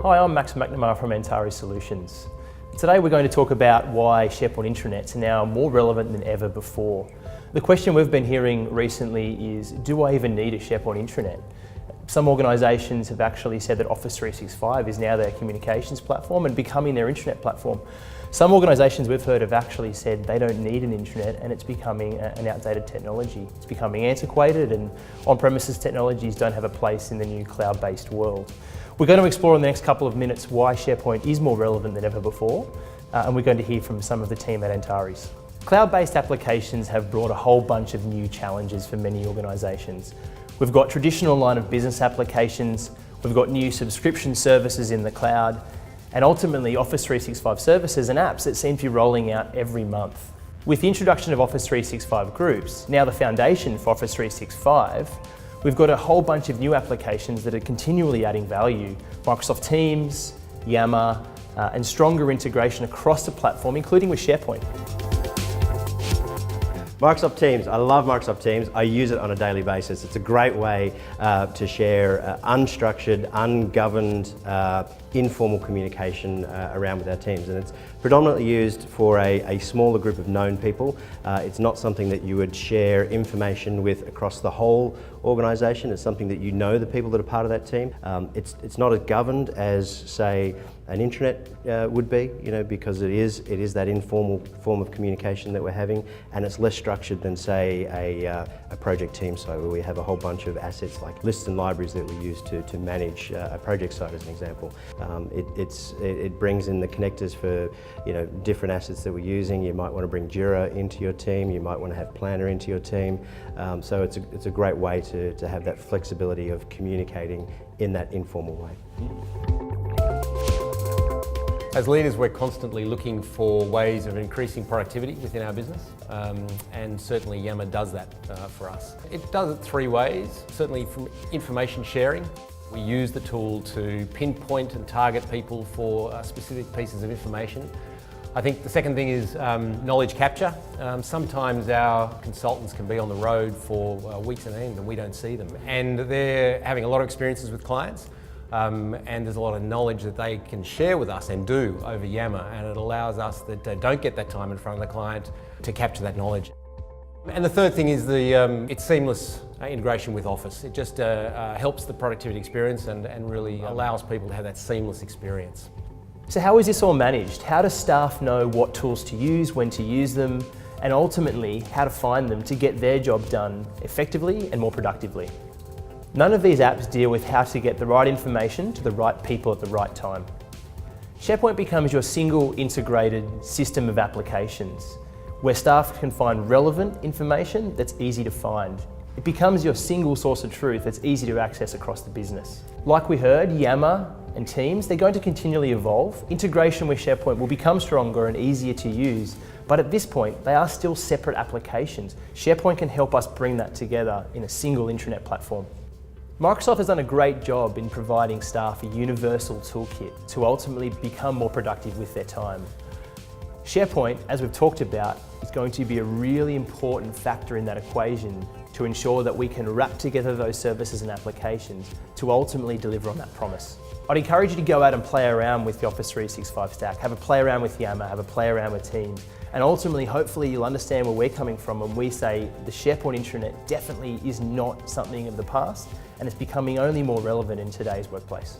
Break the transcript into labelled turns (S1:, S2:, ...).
S1: Hi, I'm Max McNamara from Antari Solutions. Today we're going to talk about why SharePoint intranets are now more relevant than ever before. The question we've been hearing recently is, do I even need a SharePoint intranet? Some organisations have actually said that Office 365 is now their communications platform and becoming their intranet platform. Some organisations we've heard have actually said they don't need an intranet and it's becoming an outdated technology. It's becoming antiquated and on-premises technologies don't have a place in the new cloud-based world. We're going to explore in the next couple of minutes why SharePoint is more relevant than ever before, and we're going to hear from some of the team at Antares. Cloud-based applications have brought a whole bunch of new challenges for many organisations. We've got traditional line of business applications, we've got new subscription services in the cloud, and ultimately Office 365 services and apps that seem to be rolling out every month. With the introduction of Office 365 groups, now the foundation for Office 365, we've got a whole bunch of new applications that are continually adding value. Microsoft Teams, Yammer, and stronger integration across the platform, including with SharePoint.
S2: Microsoft Teams, I love Microsoft Teams. I use it on a daily basis. It's a great way to share unstructured, ungoverned, informal communication around with our teams. And it's predominantly used for a smaller group of known people. It's not something that you would share information with across the whole organisation. It's something that you know the people that are part of that team. It's not as governed as, say, an intranet would be, because it is that informal form of communication that we're having, and it's less structured than, say, a project team site where we have a whole bunch of assets like lists and libraries that we use to manage a project site, as an example. It brings in the connectors for different assets that we're using. You might want to bring Jira into your team. You might want to have Planner into your team. So it's a great way to have that flexibility of communicating in that informal way.
S3: As leaders, we're constantly looking for ways of increasing productivity within our business, and certainly Yammer does that for us. It does it three ways. Certainly from information sharing. We use the tool to pinpoint and target people for specific pieces of information. I think the second thing is knowledge capture. Sometimes our consultants can be on the road for weeks on end and we don't see them. And they're having a lot of experiences with clients. And there's a lot of knowledge that they can share with us and do over Yammer, and it allows us that don't get that time in front of the client to capture that knowledge. And the third thing is it's seamless integration with Office. It just helps the productivity experience and really allows people to have that seamless experience.
S1: So how is this all managed? How do staff know what tools to use, when to use them, and ultimately how to find them to get their job done effectively and more productively? None of these apps deal with how to get the right information to the right people at the right time. SharePoint becomes your single integrated system of applications where staff can find relevant information that's easy to find. It becomes your single source of truth that's easy to access across the business. Like we heard, Yammer and Teams, they're going to continually evolve. Integration with SharePoint will become stronger and easier to use, but at this point, they are still separate applications. SharePoint can help us bring that together in a single intranet platform. Microsoft has done a great job in providing staff a universal toolkit to ultimately become more productive with their time. SharePoint, as we've talked about, is going to be a really important factor in that equation to ensure that we can wrap together those services and applications to ultimately deliver on that promise. I'd encourage you to go out and play around with the Office 365 stack, have a play around with Yammer, have a play around with Teams, and ultimately, hopefully you'll understand where we're coming from when we say the SharePoint intranet definitely is not something of the past, and it's becoming only more relevant in today's workplace.